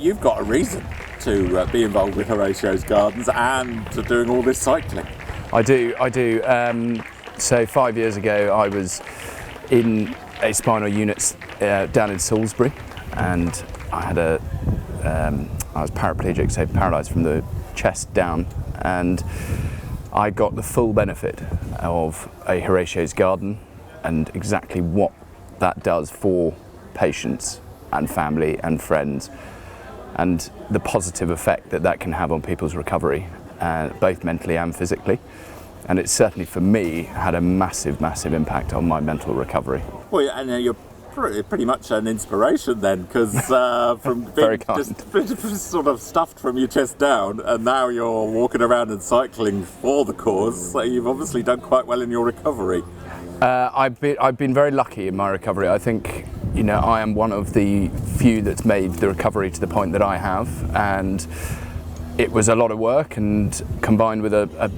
you've got a reason to be involved with Horatios Gardens and to doing all this cycling. I do. So 5 years ago, I was in a spinal unit down in Salisbury, and I was paraplegic, so paralysed from the chest down, and I got the full benefit of a Horatios Garden and exactly what that does for patients and family and friends, and the positive effect that can have on people's recovery, both mentally and physically. And it certainly, for me, had a massive, massive impact on my mental recovery. Well, and you're pretty much an inspiration then, because from being just sort of stuffed from your chest down, and now you're walking around and cycling for the cause, so you've obviously done quite well in your recovery. I've been very lucky in my recovery. I think, I am one of the few that's made the recovery to the point that I have, and it was a lot of work, and combined with a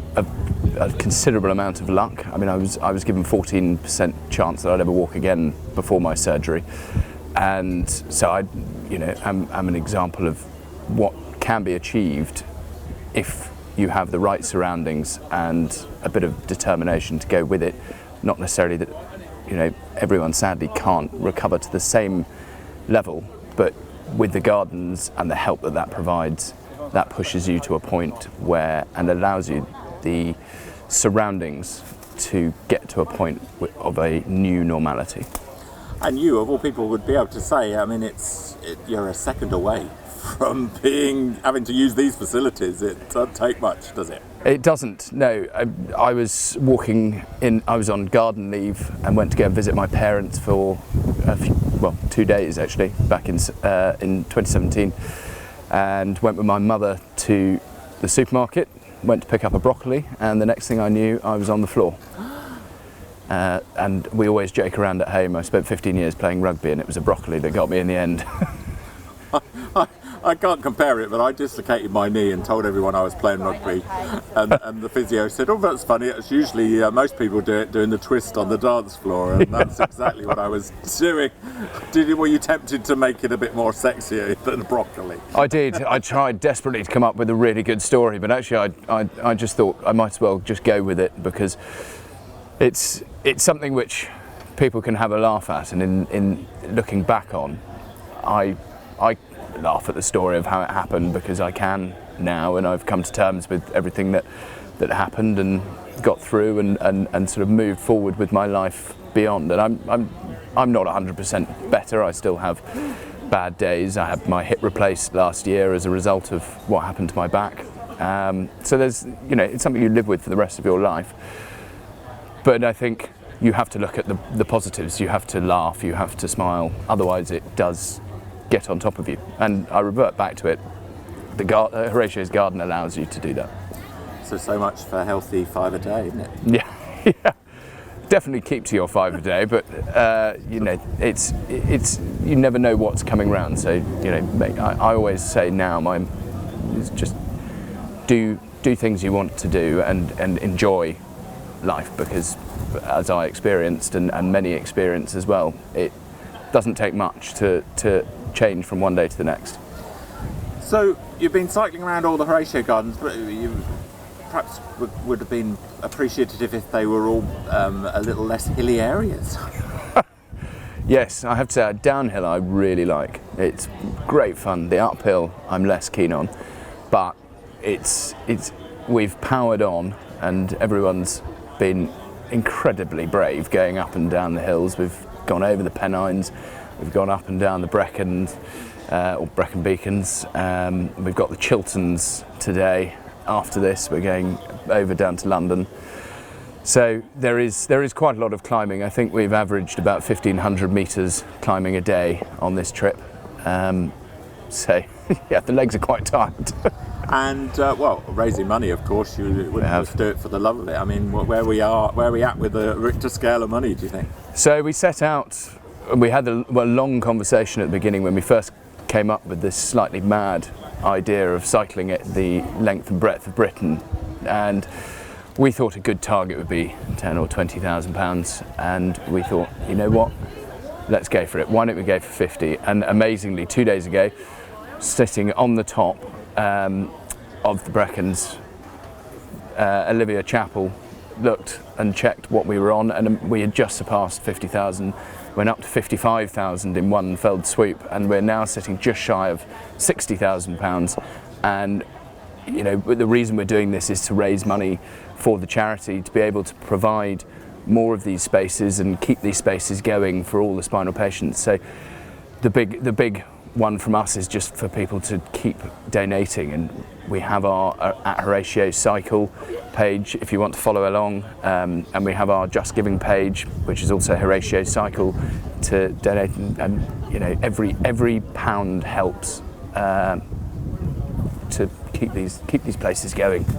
considerable amount of luck. I mean, I was given 14% chance that I'd ever walk again before my surgery, and so I'm an example of what can be achieved if you have the right surroundings and a bit of determination to go with it. Not necessarily that everyone sadly can't recover to the same level, but with the gardens and the help that provides, that pushes you to a point where, and allows you the surroundings to get to a point of a new normality. And you, of all people, would be able to say, I mean, you're a second away from having to use these facilities. It doesn't take much, does it? It doesn't, no. I was I was on garden leave and went to go and visit my parents for 2 days actually, back in 2017, and went with my mother to the supermarket, went to pick up a broccoli, and the next thing I knew, I was on the floor. And we always joke around at home, I spent 15 years playing rugby and it was a broccoli that got me in the end. I can't compare it, but I dislocated my knee and told everyone I was playing rugby, and the physio said, "Oh, that's funny. It's usually most people doing the twist on the dance floor," and that's exactly what I was doing. Were you tempted to make it a bit more sexier than broccoli? I did. I tried desperately to come up with a really good story, but actually, I just thought I might as well just go with it, because it's something which people can have a laugh at, and in looking back on, I laugh at the story of how it happened, because I can now, and I've come to terms with everything that happened and got through, and sort of moved forward with my life beyond. And I'm not 100% better. I still have bad days. I had my hip replaced last year as a result of what happened to my back. So there's, it's something you live with for the rest of your life. But I think you have to look at the positives. You have to laugh. You have to smile. Otherwise, it does get on top of you. And I revert back to it. The Horatios Garden allows you to do that. So much for a healthy 5 a day, isn't it? Yeah. Definitely keep to your 5 a day, but it's you never know what's coming round. So I always say now, is just do things you want to do and enjoy life, because as I experienced and many experience as well, it doesn't take much to change from one day to the next. So you've been cycling around all the Horatio Gardens, but you perhaps would have been appreciative if they were all a little less hilly areas. Yes, I have to say, downhill I really like. It's great fun. The uphill I'm less keen on, but we've powered on, and everyone's been incredibly brave going up and down the hills. We've gone over the Pennines, we've gone up and down the Brecons, or Brecon Beacons. We've got the Chilterns today. After this, we're going over down to London. So there is quite a lot of climbing. I think we've averaged about 1,500 metres climbing a day on this trip. So yeah, the legs are quite tired. And raising money, of course, you wouldn't just do it for the love of it. I mean, where are we at with the Richter scale of money, do you think? So we set out, we had a long conversation at the beginning when we first came up with this slightly mad idea of cycling at the length and breadth of Britain, and we thought a good target would be £10,000 or £20,000, and we thought, you know what, let's go for it. Why don't we go for 50? And amazingly, 2 days ago, sitting on the top of the Brecons, Olivia Chappell looked and checked what we were on, and we had just surpassed 50,000. Went up to 55,000 in one felled swoop, and we're now sitting just shy of £60,000. And you know, the reason we're doing this is to raise money for the charity, to be able to provide more of these spaces and keep these spaces going for all the spinal patients. So the big one from us is just for people to keep donating, and we have our at Horatios Cycle page if you want to follow along, and we have our Just Giving page, which is also Horatios Cycle, to donate, and you know, every pound helps to keep these places going.